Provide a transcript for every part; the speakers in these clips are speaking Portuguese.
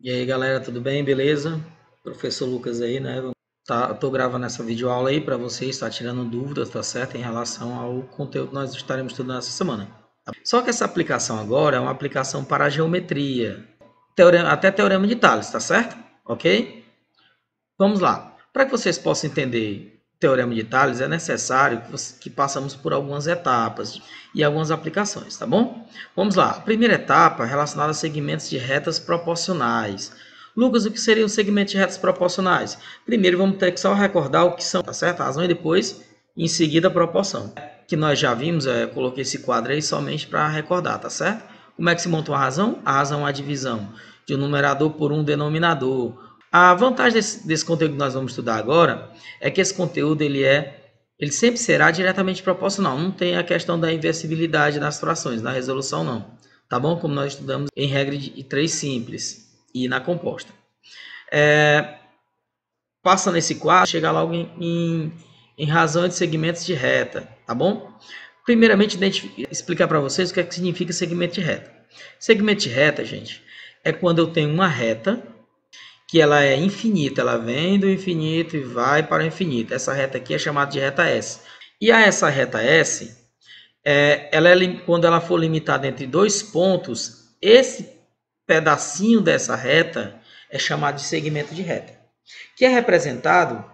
E aí, galera, tudo bem? Beleza? Professor Lucas aí, né? Eu tô gravando essa videoaula aí para vocês, tá tirando dúvidas, tá certo? Em relação ao conteúdo que nós estaremos estudando essa semana. Só que essa aplicação agora é uma aplicação para a geometria, até teorema de Tales, tá certo? Ok? Vamos lá. Para que vocês possam entender o teorema de Tales, é necessário que passamos por algumas etapas e algumas aplicações, tá bom? Vamos lá. A primeira etapa é relacionada a segmentos de retas proporcionais. Lucas, o que seriam segmentos de retas proporcionais? Primeiro vamos ter que só recordar o que são, tá certo? A razão e depois, em seguida, a proporção. Que nós já vimos, eu coloquei esse quadro aí somente para recordar, tá certo? Como é que se monta uma razão? A razão é a divisão de um numerador por um denominador. A vantagem desse conteúdo que nós vamos estudar agora é que esse conteúdo ele sempre será diretamente proporcional. Não tem a questão da inversibilidade das frações, na resolução não. Tá bom? Como nós estudamos em regra de 3 simples e na composta. Passa nesse quadro, chega logo em razão de segmentos de reta, tá bom? Primeiramente, explicar para vocês o que é que significa segmento de reta. Segmento de reta, gente, é quando eu tenho uma reta que ela é infinita, ela vem do infinito e vai para o infinito. Essa reta aqui é chamada de reta S. E essa reta S, quando ela for limitada entre dois pontos, esse pedacinho dessa reta é chamado de segmento de reta, que é representado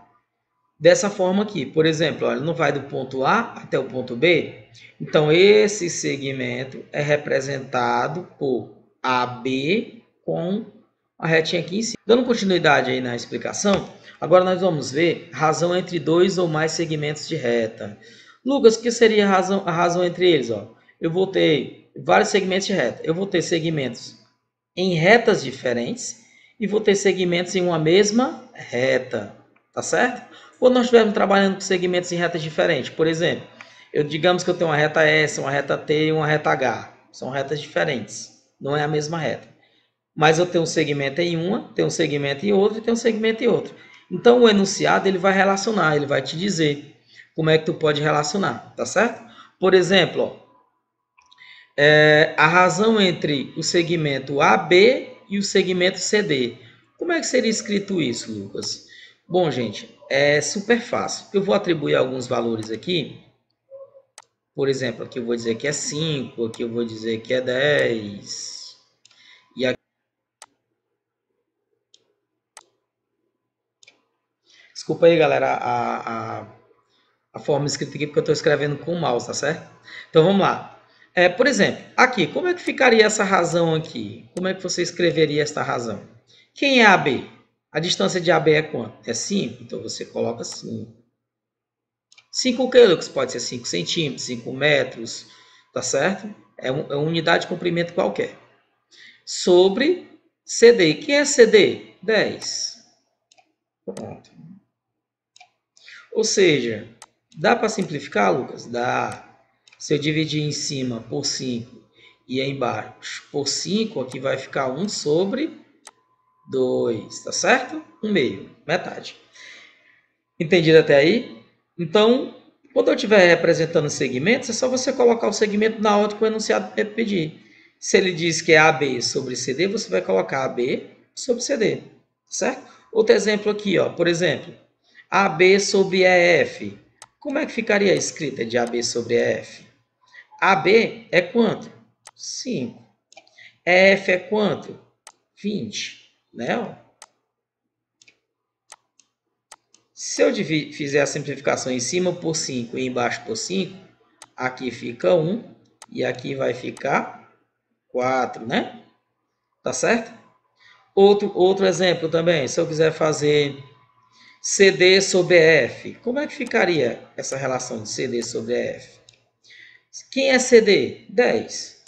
dessa forma aqui. Por exemplo, ele não vai do ponto A até o ponto B, então esse segmento é representado por AB com a retinha aqui em cima. Dando continuidade aí na explicação, agora nós vamos ver razão entre dois ou mais segmentos de reta. Lucas, o que seria a razão entre eles? Eu vou ter vários segmentos de reta. Eu vou ter segmentos em retas diferentes e vou ter segmentos em uma mesma reta. Tá certo? Quando nós estivermos trabalhando com segmentos em retas diferentes, por exemplo, digamos que eu tenho uma reta S, uma reta T e uma reta H. São retas diferentes. Não é a mesma reta. Mas eu tenho um segmento em uma, tenho um segmento em outra e tenho um segmento em outra. Então o enunciado ele vai relacionar, ele vai te dizer como é que tu pode relacionar, tá certo? Por exemplo, a razão entre o segmento AB e o segmento CD. Como é que seria escrito isso, Lucas? Bom, gente, é super fácil. Eu vou atribuir alguns valores aqui. Por exemplo, aqui eu vou dizer que é 5, aqui eu vou dizer que é 10. E aqui... Desculpa aí, galera, a forma escrita aqui, porque eu estou escrevendo com o mouse, tá certo? Então, vamos lá. Por exemplo, aqui, como é que ficaria essa razão aqui? Como é que você escreveria esta razão? Quem é AB? A distância de AB é quanto? É 5, então você coloca 5. 5 o que, Lucas? Pode ser 5 centímetros, 5 metros, tá certo? É uma unidade de comprimento qualquer. Sobre CD. Quem é CD? 10. Pronto. Ou seja, dá para simplificar, Lucas? Dá. Se eu dividir em cima por 5 e embaixo por 5, aqui vai ficar 1 sobre 2, tá certo? 1 meio, metade. Entendido até aí? Então, quando eu estiver representando segmentos, é só você colocar o segmento na ordem que o enunciado pedir. Se ele diz que é AB sobre CD, você vai colocar AB sobre CD, certo? Outro exemplo aqui, ó, por exemplo, AB sobre EF. Como é que ficaria a escrita de AB sobre EF? AB é quanto? 5. EF é quanto? 20, né? Se eu fizer a simplificação em cima por 5 e embaixo por 5, aqui fica 1 e aqui vai ficar 4, né? Tá certo? Outro exemplo também, se eu quiser fazer CD sobre EF, como é que ficaria essa relação de CD sobre EF? Quem é CD? 10.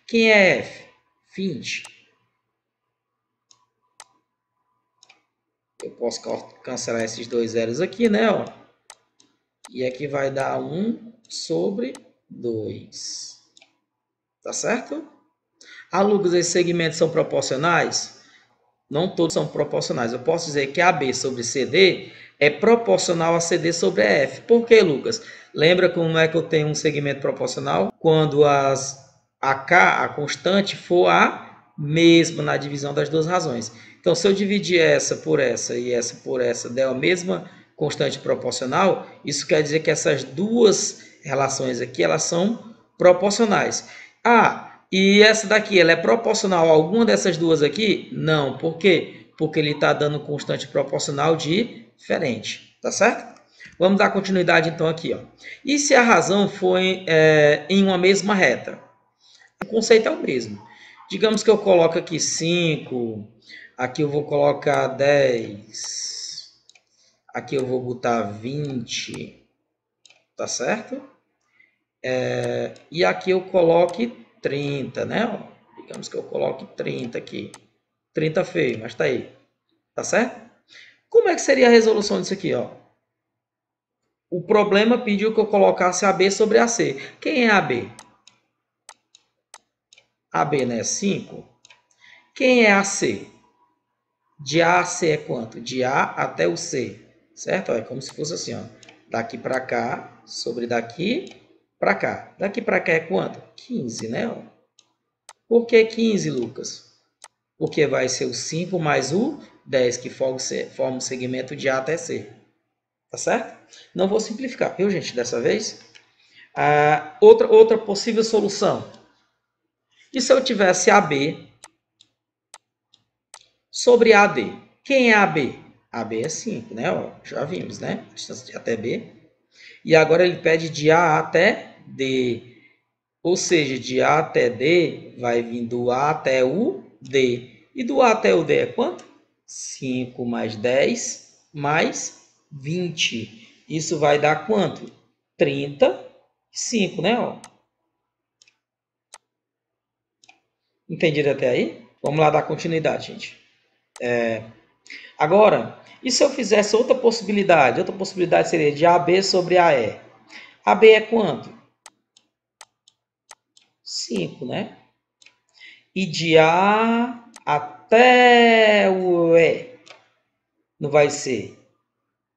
Quem é F? 20. Eu posso cancelar esses dois zeros aqui, né? Ó. E aqui vai dar 1 sobre 2. Tá certo? Lucas, esses segmentos são proporcionais? Não todos são proporcionais. Eu posso dizer que AB sobre CD é proporcional a CD sobre EF. Por que, Lucas? Lembra como é que eu tenho um segmento proporcional? Quando as a K, a constante, for a mesma na divisão das duas razões. Então, se eu dividir essa por essa e essa por essa, der a mesma constante proporcional, isso quer dizer que essas duas relações aqui, elas são proporcionais. Ah, e essa daqui, ela é proporcional a alguma dessas duas aqui? Não. Por quê? Porque ele está dando constante proporcional diferente. Tá certo? Vamos dar continuidade então aqui. Ó. E se a razão for em uma mesma reta? O conceito é o mesmo. Digamos que eu coloco aqui 5, aqui eu vou colocar 10, aqui eu vou botar 20, tá certo? E aqui eu coloque 30, né? Ó, digamos que eu coloque 30 aqui. 30 feio, mas tá aí. Tá certo? Como é que seria a resolução disso aqui, ó? O problema pediu que eu colocasse AB sobre AC. Quem é AB? AB, né? 5. Quem é AC? De A a C é quanto? De A até o C, certo? É como se fosse assim, ó. Daqui para cá, sobre daqui para cá. Daqui para cá é quanto? 15, né? Por que 15, Lucas? Porque vai ser o 5 mais o 10, que forma o segmento de A até C. Tá certo? Não vou simplificar, viu, gente, dessa vez? Outra possível solução. E se eu tivesse AB sobre AD? Quem é AB? AB é 5, né? Ó, já vimos, né? Distância até B. E agora ele pede de A até D. Ou seja, de A até D vai vir do A até o D. E do A até o D é quanto? 5 mais 10 mais 20. Isso vai dar quanto? 35, né? Ó. Entendido até aí? Vamos lá dar continuidade, gente. Agora, e se eu fizesse outra possibilidade? Outra possibilidade seria de AB sobre AE. AB é quanto? 5, né? E de A até o E não vai ser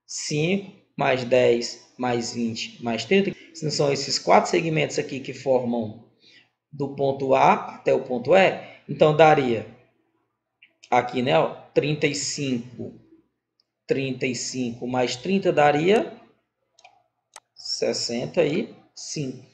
5 mais 10 mais 20 mais 30. Não são esses quatro segmentos aqui que formam do ponto A até o ponto E. Então, daria aqui, né? Ó, 35 mais 30 daria 65.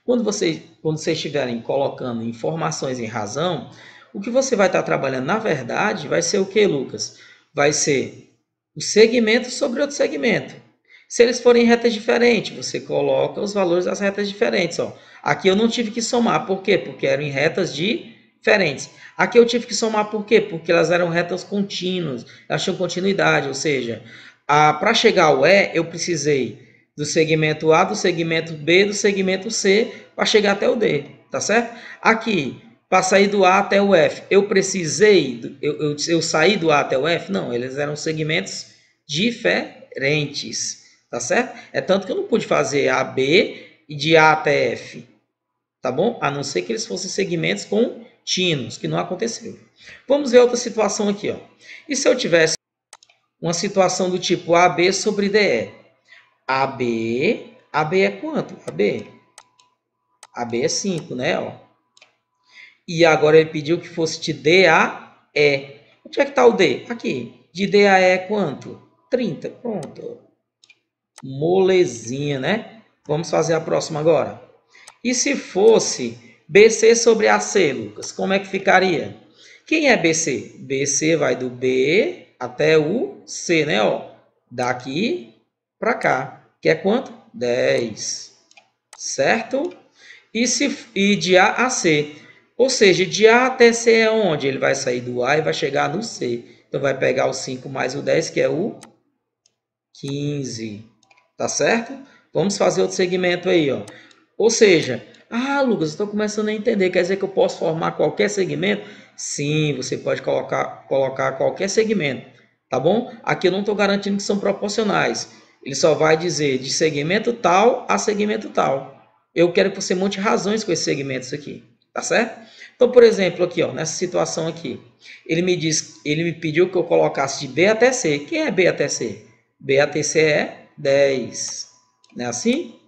Quando vocês estiverem colocando informações em razão, o que você vai estar trabalhando, na verdade, vai ser o que, Lucas? Vai ser o segmento sobre outro segmento. Se eles forem retas diferentes, você coloca os valores das retas diferentes. Ó. Aqui eu não tive que somar. Por quê? Porque eram em retas diferentes. Aqui eu tive que somar por quê? Porque elas eram retas contínuas. Elas tinham continuidade. Ou seja, para chegar ao E, eu precisei do segmento A, do segmento B, do segmento C, para chegar até o D, tá certo? Aqui, para sair do A até o F, eu precisei, eu saí do A até o F? Não, eles eram segmentos diferentes, tá certo? É tanto que eu não pude fazer AB e de A até F, tá bom? A não ser que eles fossem segmentos contínuos, que não aconteceu. Vamos ver outra situação aqui, ó. E se eu tivesse uma situação do tipo AB sobre DE? AB é quanto? AB é 5, né? Ó. E agora ele pediu que fosse de D a E. Onde é que está o D? Aqui. De D a E é quanto? 30. Pronto. Molezinha, né? Vamos fazer a próxima agora. E se fosse BC sobre AC, Lucas? Como é que ficaria? Quem é BC? BC vai do B até o C, né? Ó. Daqui para cá. Que é quanto? 10. Certo? E de A a C. Ou seja, de A até C é onde? Ele vai sair do A e vai chegar no C. Então, vai pegar o 5 mais o 10, que é o 15. Tá certo? Vamos fazer outro segmento aí, ó. Ou seja, Lucas, estou começando a entender. Quer dizer que eu posso formar qualquer segmento? Sim, você pode colocar qualquer segmento. Tá bom? Aqui eu não estou garantindo que são proporcionais. Ele só vai dizer de segmento tal a segmento tal. Eu quero que você monte razões com esses segmentos aqui. Tá certo? Então, por exemplo, aqui, ó, nessa situação aqui, ele me pediu que eu colocasse de B até C. Quem é B até C? B até C é 10. Não é assim?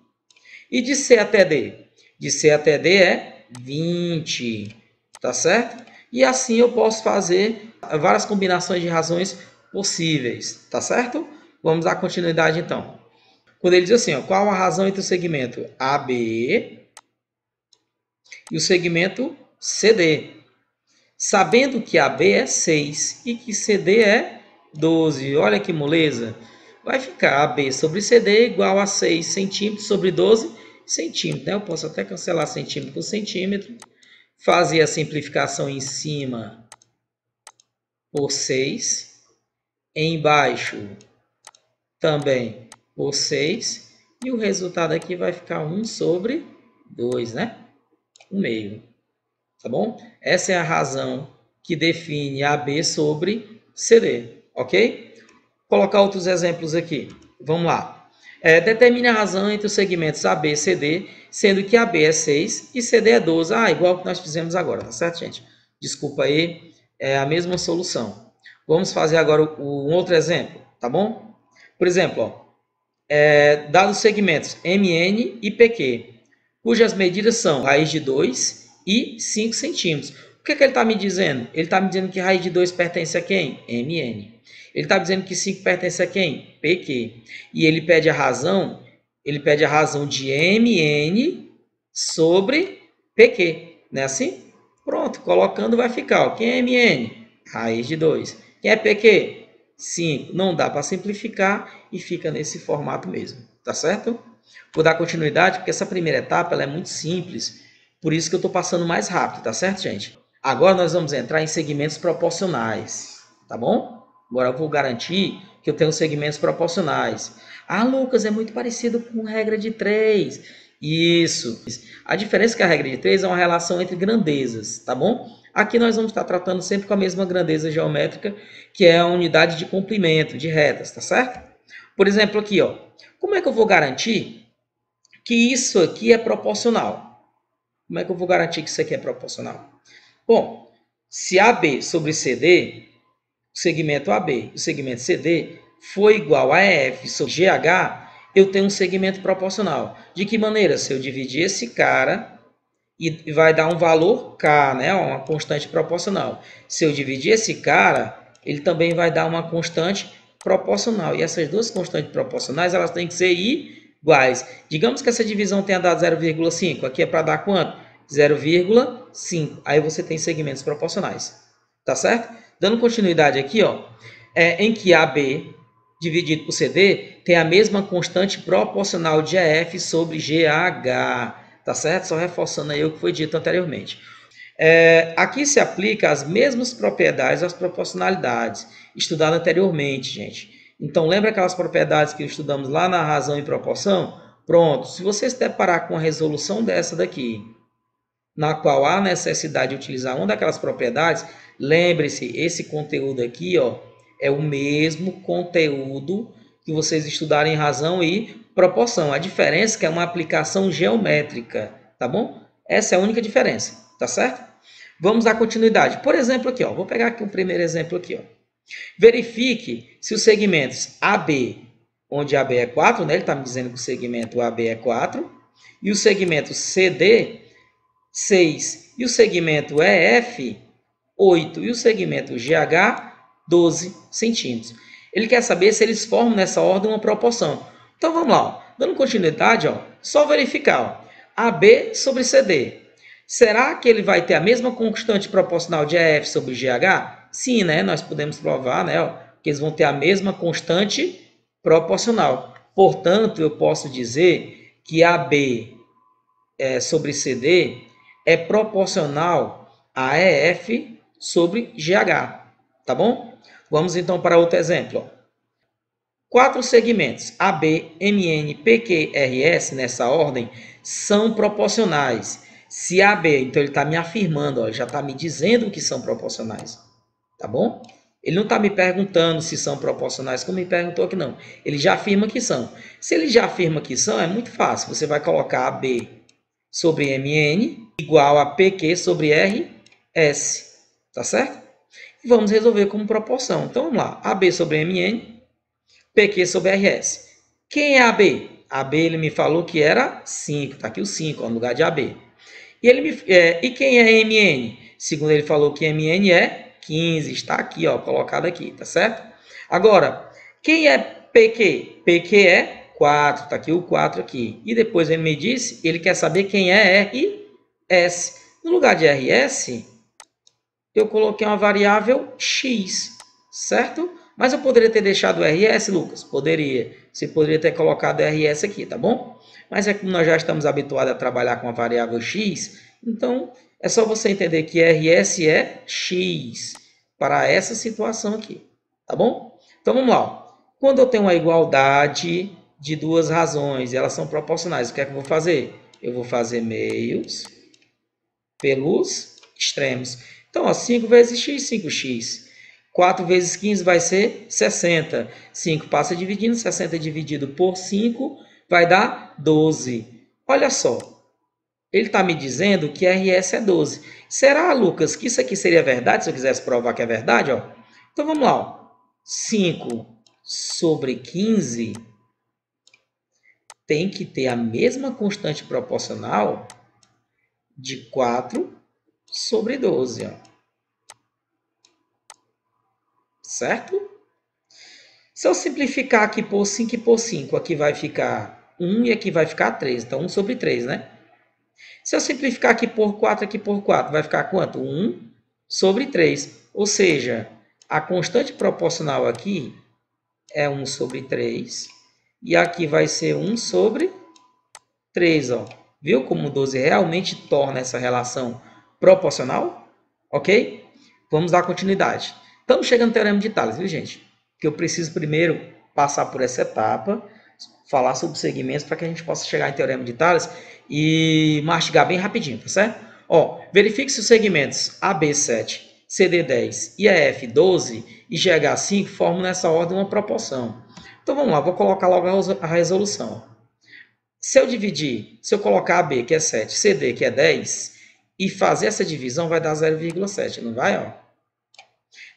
E de C até D? De C até D é 20, tá certo? E assim eu posso fazer várias combinações de razões possíveis, tá certo? Vamos dar continuidade então. Quando ele diz assim, ó, qual a razão entre o segmento AB e o segmento CD? Sabendo que AB é 6 e que CD é 12. Olha que moleza. Vai ficar AB sobre CD igual a 6 centímetros sobre 12 centímetros. Né? Eu posso até cancelar centímetro por centímetro. Fazer a simplificação em cima por 6. Embaixo também por 6. E o resultado aqui vai ficar 1 sobre 2, né? 1/2. Tá bom? Essa é a razão que define AB sobre CD, ok? Vou colocar outros exemplos aqui. Vamos lá. Determine a razão entre os segmentos AB e CD, sendo que AB é 6 e CD é 12. Igual que nós fizemos agora, tá certo, gente? Desculpa aí, é a mesma solução. Vamos fazer agora um outro exemplo, tá bom? Por exemplo, ó, dados segmentos MN e PQ, cujas medidas são raiz de 2 e 5 centímetros. O que ele está me dizendo? Ele está me dizendo que raiz de 2 pertence a quem? MN. Ele está dizendo que 5 pertence a quem? PQ. E ele pede a razão de MN sobre PQ. Não é assim? Pronto, colocando vai ficar. Ó, quem é MN? Raiz de 2. Quem é PQ? 5. Não dá para simplificar e fica nesse formato mesmo. Tá certo? Vou dar continuidade porque essa primeira etapa ela é muito simples. Por isso que eu estou passando mais rápido, tá certo, gente? Agora nós vamos entrar em segmentos proporcionais, tá bom? Agora eu vou garantir que eu tenho segmentos proporcionais. Lucas, é muito parecido com regra de 3. Isso. A diferença é que a regra de 3 é uma relação entre grandezas, tá bom? Aqui nós vamos estar tratando sempre com a mesma grandeza geométrica, que é a unidade de comprimento, de retas, tá certo? Por exemplo, aqui, ó. Como é que eu vou garantir que isso aqui é proporcional? Como é que eu vou garantir que isso aqui é proporcional? Bom, se AB sobre CD, o segmento AB e o segmento CD for igual a EF sobre GH, eu tenho um segmento proporcional. De que maneira? Se eu dividir esse cara e vai dar um valor K, né? Uma constante proporcional. Se eu dividir esse cara, ele também vai dar uma constante proporcional. E essas duas constantes proporcionais, elas têm que ser iguais. Digamos que essa divisão tenha dado 0,5. Aqui é para dar quanto? 0,5. Aí você tem segmentos proporcionais. Tá certo? Dando continuidade aqui, ó, em que AB dividido por CD tem a mesma constante proporcional de EF sobre GH. Tá certo? Só reforçando aí o que foi dito anteriormente. Aqui se aplica as mesmas propriedades às proporcionalidades estudadas anteriormente, gente. Então, lembra aquelas propriedades que estudamos lá na razão e proporção? Pronto, se você se deparar com a resolução dessa daqui, na qual há necessidade de utilizar uma daquelas propriedades, lembre-se, esse conteúdo aqui, ó, é o mesmo conteúdo que vocês estudarem em razão e proporção. A diferença é que é uma aplicação geométrica, tá bom? Essa é a única diferença, tá certo? Vamos dar continuidade. Por exemplo, aqui, ó, vou pegar aqui o primeiro exemplo aqui, ó. Verifique se os segmentos AB, onde AB é 4, né? Ele está me dizendo que o segmento AB é 4, e o segmento CD, 6, e o segmento EF, 8, e o segmento GH, 12 centímetros. Ele quer saber se eles formam nessa ordem uma proporção. Então vamos lá, ó. Dando continuidade, ó, só verificar, ó, AB sobre CD. Será que ele vai ter a mesma constante proporcional de EF sobre GH? Sim, né? Nós podemos provar, né, ó, que eles vão ter a mesma constante proporcional. Portanto, eu posso dizer que AB sobre CD é proporcional a EF sobre GH, tá bom? Vamos então para outro exemplo. 4 segmentos AB, MN, PQ, RS, nessa ordem, são proporcionais. Se AB, então ele está me afirmando, ó, já está me dizendo que são proporcionais, tá bom? Ele não está me perguntando se são proporcionais, como me perguntou aqui não. Ele já afirma que são. Se ele já afirma que são, é muito fácil. Você vai colocar AB sobre MN igual a PQ sobre RS, tá certo? E vamos resolver como proporção. Então, vamos lá. AB sobre MN, PQ sobre RS. Quem é AB? AB ele me falou que era 5, tá aqui o 5 ó, no lugar de AB. E quem é MN? Segundo ele falou que MN é 15, está aqui, ó, colocado aqui, tá certo? Agora, quem é PQ? PQ é 4, tá aqui o 4 aqui. E depois ele me disse, ele quer saber quem é RS. No lugar de RS, eu coloquei uma variável X, certo? Mas eu poderia ter deixado RS, Lucas? Poderia. Você poderia ter colocado RS aqui, tá bom? Mas é que nós já estamos habituados a trabalhar com a variável X, então é só você entender que RS é X para essa situação aqui, tá bom? Então vamos lá. Quando eu tenho uma igualdade de duas razões e elas são proporcionais, o que é que eu vou fazer? Eu vou fazer meios pelos extremos. Então, ó, 5 vezes x, 5x. 4 vezes 15 vai ser 60. 5 passa dividindo, 60 dividido por 5 vai dar 12. Olha só, ele está me dizendo que RS é 12. Será, Lucas, que isso aqui seria verdade, se eu quisesse provar que é verdade? Ó? Então, vamos lá. Ó. 5 sobre 15 tem que ter a mesma constante proporcional de 4 sobre 12. Ó. Certo? Se eu simplificar aqui por 5 e por 5, aqui vai ficar 1 e aqui vai ficar 3. Então, 1 sobre 3, né? Se eu simplificar aqui por 4, vai ficar quanto? 1 sobre 3. Ou seja, a constante proporcional aqui é 1 sobre 3. E aqui vai ser 1 sobre 3. Ó. Viu como 12 realmente torna essa relação proporcional? Ok? Vamos dar continuidade. Estamos chegando no Teorema de Tales, viu, gente? Que eu preciso primeiro passar por essa etapa, falar sobre segmentos para que a gente possa chegar em Teorema de Tales e mastigar bem rapidinho, tá certo? Ó, verifique se os segmentos AB7, CD10 e EF12 e GH5 formam nessa ordem uma proporção. Então vamos lá, vou colocar logo a resolução. Se eu colocar AB, que é 7, CD, que é 10, e fazer essa divisão, vai dar 0,7, não vai? Ó?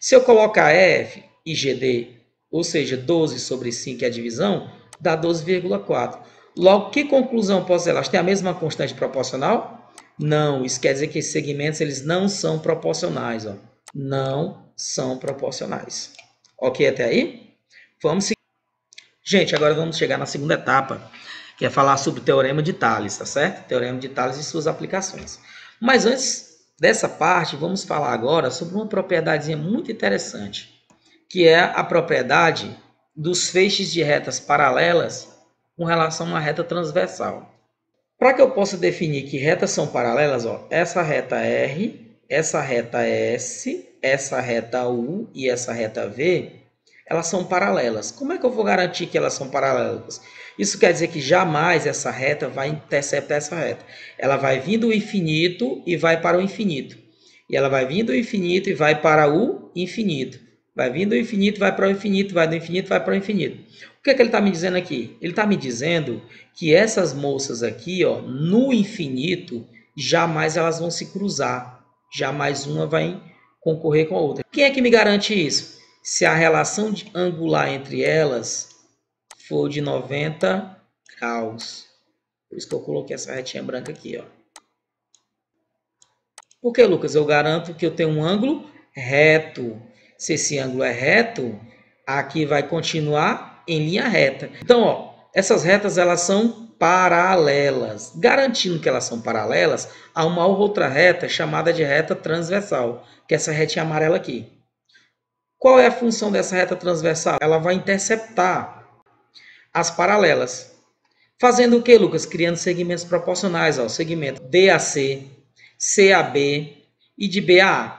Se eu colocar EF e GD, ou seja, 12 sobre 5 é a divisão, dá 12,4. Logo, que conclusão posso ter? Elas têm a mesma constante proporcional? Não, isso quer dizer que esses segmentos eles não são proporcionais. Ó. Não são proporcionais. Ok até aí? Vamos seguir. Gente, agora vamos chegar na segunda etapa, que é falar sobre o Teorema de Tales, tá certo? Teorema de Tales e suas aplicações. Mas antes dessa parte, vamos falar agora sobre uma propriedadezinha muito interessante, que é a propriedade dos feixes de retas paralelas com relação a uma reta transversal. Para que eu possa definir que retas são paralelas, ó, essa reta R, essa reta S, essa reta U e essa reta V, elas são paralelas. Como é que eu vou garantir que elas são paralelas? Isso quer dizer que jamais essa reta vai interceptar essa reta. Ela vai vir do infinito e vai para o infinito. E ela vai vir do infinito e vai para o infinito. Vai vir do infinito, vai para o infinito, vai do infinito, vai para o infinito. O que é que ele está me dizendo aqui? Ele está me dizendo que essas moças aqui, ó, no infinito, jamais elas vão se cruzar. Jamais uma vai concorrer com a outra. Quem é que me garante isso? Se a relação angular entre elas for de 90 graus. Por isso que eu coloquei essa retinha branca aqui. Ó. Por que, Lucas? Eu garanto que eu tenho um ângulo reto. Se esse ângulo é reto, aqui vai continuar em linha reta. Então, ó, essas retas elas são paralelas. Garantindo que elas são paralelas, há uma outra reta chamada de reta transversal, que é essa retinha amarela aqui. Qual é a função dessa reta transversal? Ela vai interceptar as paralelas. Fazendo o que, Lucas? Criando segmentos proporcionais. Ó, segmento DAC, CAB e de BAA.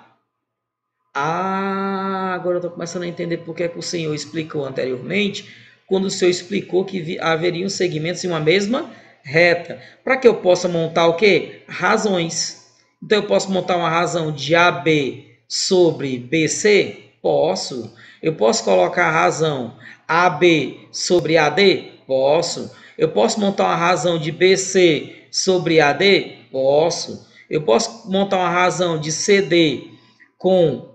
Ah, agora eu estou começando a entender por que o senhor explicou anteriormente, quando o senhor explicou que haveriam segmentos em uma mesma reta. Para que eu possa montar o quê? Razões. Então, eu posso montar uma razão de AB sobre BC? Posso. Eu posso colocar a razão AB sobre AD? Posso. Eu posso montar uma razão de BC sobre AD? Posso. Eu posso montar uma razão de CD com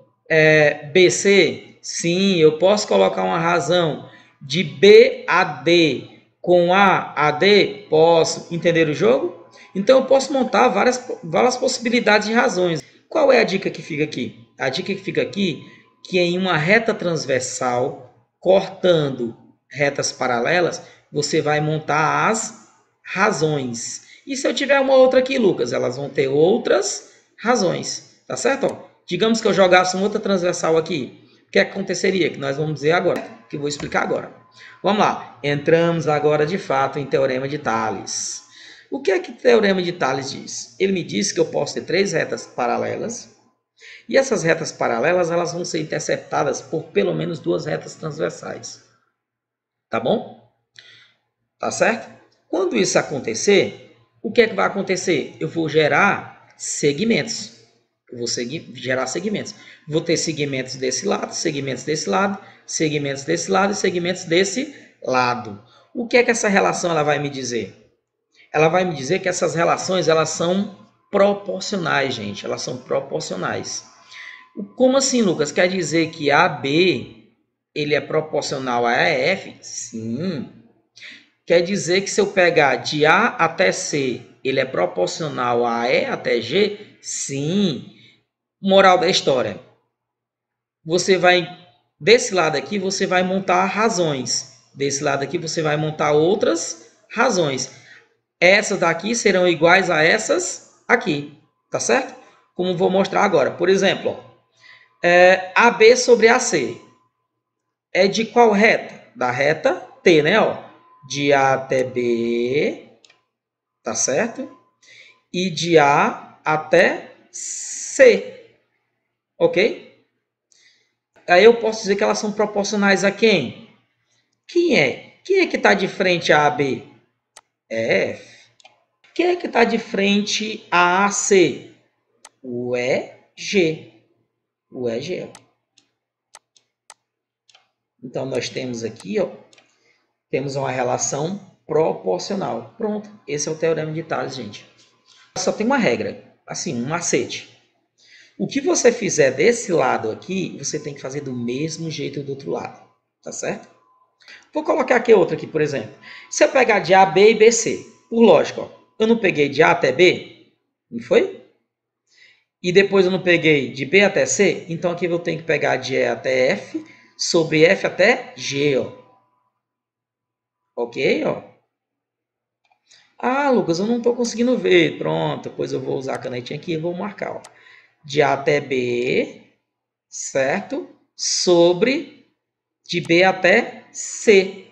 BC? Sim. Eu posso colocar uma razão de BAD com AD? Posso. Entender o jogo? Então eu posso montar várias possibilidades de razões. Qual é a dica que fica aqui? A dica que fica aqui é que em uma reta transversal, cortando retas paralelas, você vai montar as razões. E se eu tiver uma outra aqui, Lucas, elas vão ter outras razões. Tá certo? Digamos que eu jogasse uma outra transversal aqui. O que aconteceria? Que nós vamos dizer agora, que eu vou explicar agora. Vamos lá. Entramos agora de fato em Teorema de Tales. O que é que o Teorema de Tales diz? Ele me diz que eu posso ter três retas paralelas. E essas retas paralelas elas vão ser interceptadas por pelo menos duas retas transversais. Tá bom? Tá certo? Quando isso acontecer, o que é que vai acontecer? Eu vou gerar segmentos. Eu vou gerar segmentos. Vou ter segmentos desse lado, segmentos desse lado, segmentos desse lado e segmentos desse lado. O que é que essa relação ela vai me dizer? Ela vai me dizer que essas relações elas são proporcionais, gente. Elas são proporcionais. Como assim, Lucas? Quer dizer que AB ele é proporcional a EF? Sim. Quer dizer que se eu pegar de A até C, ele é proporcional a E até G? Sim. Moral da história. Você vai, desse lado aqui, você vai montar razões. Desse lado aqui, você vai montar outras razões. Essas daqui serão iguais a essas aqui. Tá certo? Como vou mostrar agora. Por exemplo, AB sobre AC. É de qual reta? Da reta T, né? Ó. De A até B, tá certo? E de A até C, ok? Aí eu posso dizer que elas são proporcionais a quem? Quem é? Quem é que está de frente a AB? É F. Quem é que está de frente a AC? O EG. O EG. Então, nós temos aqui, ó, temos uma relação proporcional. Pronto, esse é o Teorema de Tales, gente. Só tem uma regra, assim, um macete. O que você fizer desse lado aqui, você tem que fazer do mesmo jeito do outro lado, tá certo? Vou colocar aqui outra aqui, por exemplo. Se eu pegar de A, B e BC, por lógica, ó, eu não peguei de A até B, não foi? E depois eu não peguei de B até C, então aqui eu tenho que pegar de E até F, sobre F até G, ó. Ok, ó. Ah, Lucas, eu não estou conseguindo ver. Pronto, depois eu vou usar a canetinha aqui e vou marcar, ó. De A até B, certo? Sobre de B até C.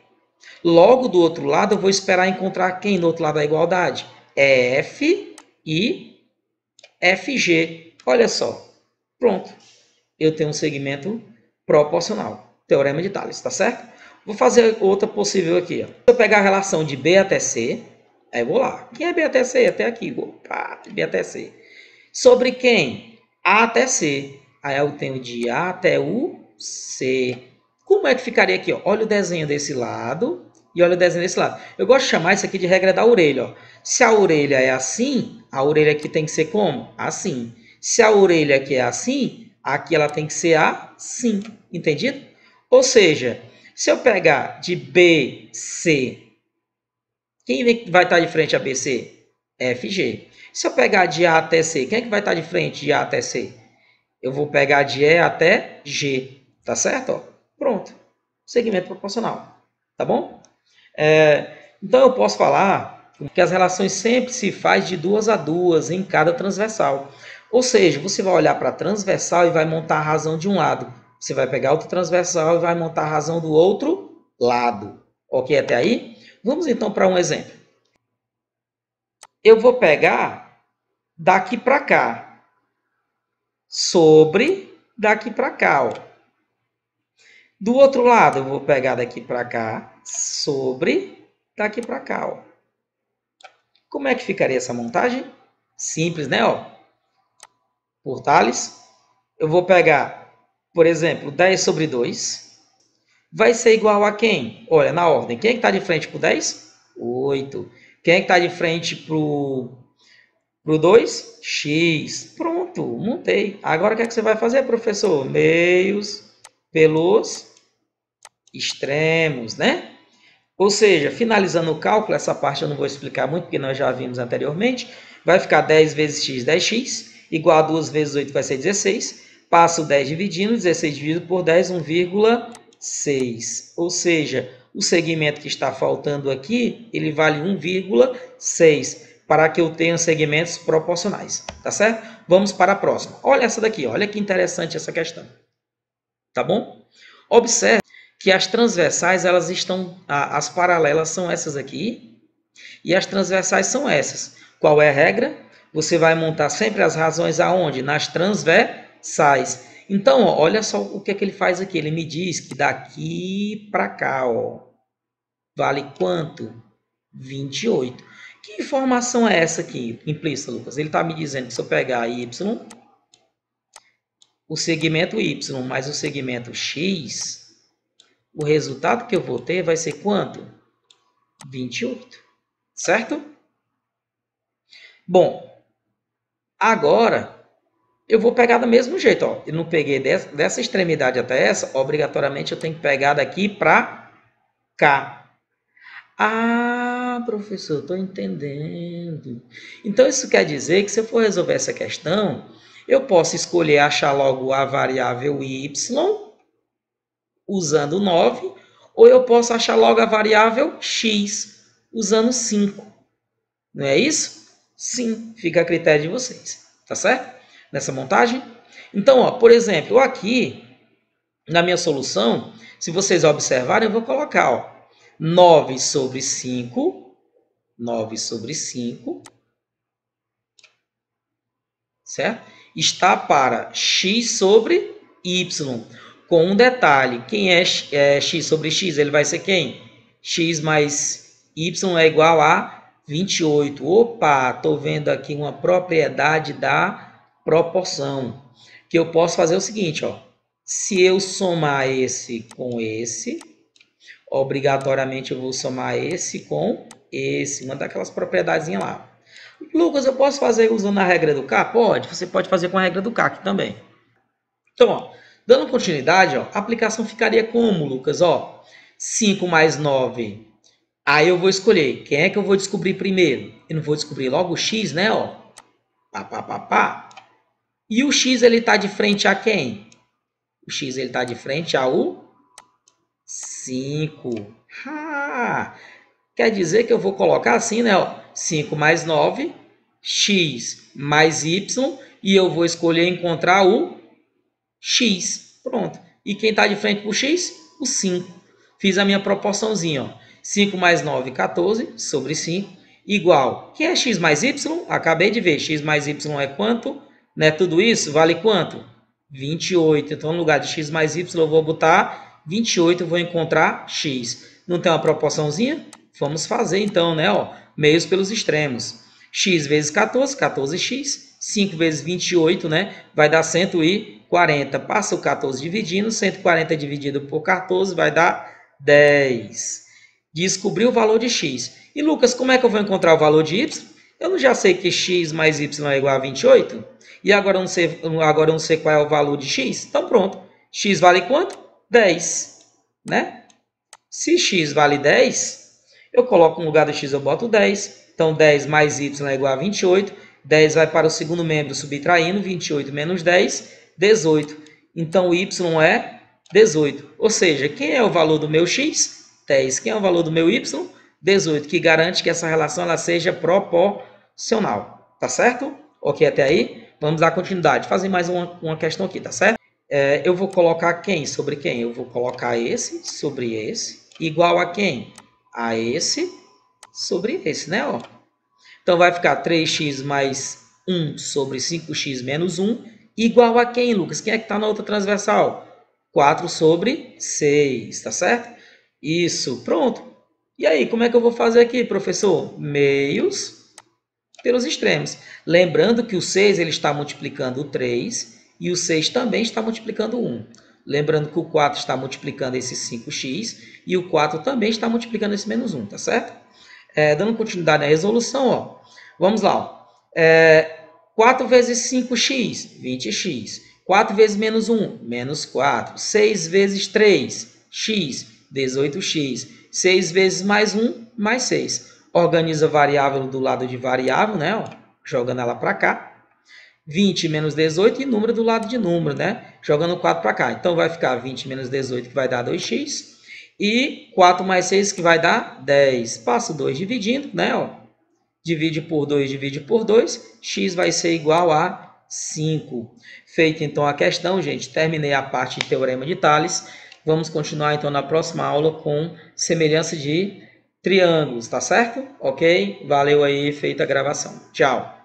Logo do outro lado, eu vou esperar encontrar quem do outro lado da igualdade? É F e FG. Olha só. Pronto. Eu tenho um segmento proporcional. Teorema de Tales, tá certo? Vou fazer outra possível aqui. Ó. Se eu pegar a relação de B até C, aí eu vou lá. Quem é B até C? Até aqui. Opa, B até C. Sobre quem? A até C. Aí eu tenho de A até U, C. Como é que ficaria aqui? Ó? Olha o desenho desse lado e olha o desenho desse lado. Eu gosto de chamar isso aqui de regra da orelha. Ó. Se a orelha é assim, a orelha aqui tem que ser como? Assim. Se a orelha aqui é assim, aqui ela tem que ser assim. Entendido? Ou seja, se eu pegar de BC, quem vai estar de frente a BC? FG. Se eu pegar de A até C, quem é que vai estar de frente de A até C? Eu vou pegar de E até G. Tá certo? Ó, pronto. Segmento proporcional. Tá bom? Então eu posso falar que as relações sempre se faz de duas a duas em cada transversal. Ou seja, você vai olhar para a transversal e vai montar a razão de um lado. Você vai pegar outra transversal e vai montar a razão do outro lado. Ok até aí? Vamos então para um exemplo. Eu vou pegar daqui para cá, sobre daqui para cá. Ó. Do outro lado, eu vou pegar daqui para cá, sobre daqui para cá. Ó. Como é que ficaria essa montagem? Simples, né? Ó. Por Tales, eu vou pegar, por exemplo, 10 sobre 2. Vai ser igual a quem? Olha, na ordem. Quem é que está de frente para o 10? 8. Quem é que está de frente para o 2? X. Pronto, montei. Agora o que é que você vai fazer, professor? Meios pelos extremos, né? Ou seja, finalizando o cálculo, essa parte eu não vou explicar muito, porque nós já vimos anteriormente, vai ficar 10 vezes x, 10x, igual a 2 vezes 8 vai ser 16, passa o 10 dividindo, 16 dividido por 10, 1,6. Ou seja, o segmento que está faltando aqui, ele vale 1,6, para que eu tenha segmentos proporcionais, tá certo? Vamos para a próxima. Olha essa daqui, olha que interessante essa questão, tá bom? Observe que as transversais, elas estão, as paralelas são essas aqui, e as transversais são essas. Qual é a regra? Você vai montar sempre as razões aonde? Nas transversais. Então, ó, olha só o que é que ele faz aqui. Ele me diz que daqui para cá, ó, vale quanto? 28. Que informação é essa aqui, implícita, Lucas? Ele está me dizendo que se eu pegar y, o segmento y mais o segmento x, o resultado que eu vou ter vai ser quanto? 28, certo? Bom, agora eu vou pegar do mesmo jeito, ó. Eu não peguei dessa extremidade até essa, obrigatoriamente eu tenho que pegar daqui para cá. Ah, professor, estou entendendo. Então isso quer dizer que se eu for resolver essa questão, eu posso escolher achar logo a variável y usando 9, ou eu posso achar logo a variável x usando 5. Não é isso? Sim, fica a critério de vocês, tá certo? Nessa montagem. Então, ó, por exemplo, aqui na minha solução, se vocês observarem, eu vou colocar, ó, 9 sobre 5, 9 sobre 5, certo? Está para x sobre y, com um detalhe, quem é x sobre x? Ele vai ser quem? X mais y é igual a 28. Opa, estou vendo aqui uma propriedade da proporção, que eu posso fazer o seguinte, ó, se eu somar esse com esse, obrigatoriamente eu vou somar esse com esse, uma daquelas propriedades lá. Lucas, eu posso fazer usando a regra do K? Pode, você pode fazer com a regra do K aqui também. Então, ó, dando continuidade, ó, a aplicação ficaria como, Lucas? Ó, 5 mais 9. Aí eu vou escolher. Quem é que eu vou descobrir primeiro? Eu não vou descobrir logo o x, né? Ó. Pá, pá, pá, pá. E o x, ele está de frente a quem? O x, ele está de frente ao 5. Ah, quer dizer que eu vou colocar assim, né? Ó, 5 mais 9, x mais y, e eu vou escolher encontrar o x. Pronto. E quem está de frente para o x? O 5. Fiz a minha proporçãozinha. Ó. 5 mais 9, 14, sobre 5, igual. Que é x mais y? Acabei de ver. X mais y é quanto? Né? Tudo isso vale quanto? 28. Então, no lugar de x mais y, eu vou botar 28, eu vou encontrar x. Não tem uma proporçãozinha? Vamos fazer, então, né? Ó, meios pelos extremos. X vezes 14, 14x. 5 vezes 28, né? Vai dar 140. Passa o 14 dividindo. 140 dividido por 14 vai dar 10. Descobri o valor de x. E, Lucas, como é que eu vou encontrar o valor de y? Eu não já sei que x mais y é igual a 28? E agora eu não sei qual é o valor de x? Então, pronto. X vale quanto? 10. Né? Se x vale 10, eu coloco no lugar do x, eu boto 10. Então, 10 mais y é igual a 28. 10 vai para o segundo membro subtraindo. 28 menos 10, 18. Então, y é 18. Ou seja, quem é o valor do meu x? 10. Quem é o valor do meu y? 18, que garante que essa relação ela seja proporcional. Tá certo? Ok até aí? Vamos dar continuidade. Fazer mais uma questão aqui, tá certo? Eu vou colocar quem sobre quem? Eu vou colocar esse sobre esse, igual a quem? A esse sobre esse, né? Ó. Então, vai ficar 3x mais 1 sobre 5x menos 1, igual a quem, Lucas? Quem é que está na outra transversal? 4 sobre 6, tá certo? Isso, pronto. E aí, como é que eu vou fazer aqui, professor? Meios pelos extremos. Lembrando que o 6 ele está multiplicando o 3 e o 6 também está multiplicando 1. Lembrando que o 4 está multiplicando esse 5x e o 4 também está multiplicando esse menos 1, tá certo? Dando continuidade na resolução, ó. Vamos lá. Ó. 4 vezes 5x, 20x. 4 vezes menos 1, menos 4. 6 vezes 3, x. 18x. 6 vezes mais 1, mais 6. Organiza a variável do lado de variável, né? Ó, jogando ela para cá. 20 menos 18 e número do lado de número, né? Jogando 4 para cá. Então, vai ficar 20 menos 18, que vai dar 2x. E 4 mais 6, que vai dar 10. Passa o 2 dividindo, né? Ó. Divide por 2, divide por 2. X vai ser igual a 5. Feita, então, a questão, gente. Terminei a parte de teorema de Tales. Vamos continuar, então, na próxima aula com semelhança de triângulos, tá certo? Ok? Valeu aí, feita a gravação. Tchau.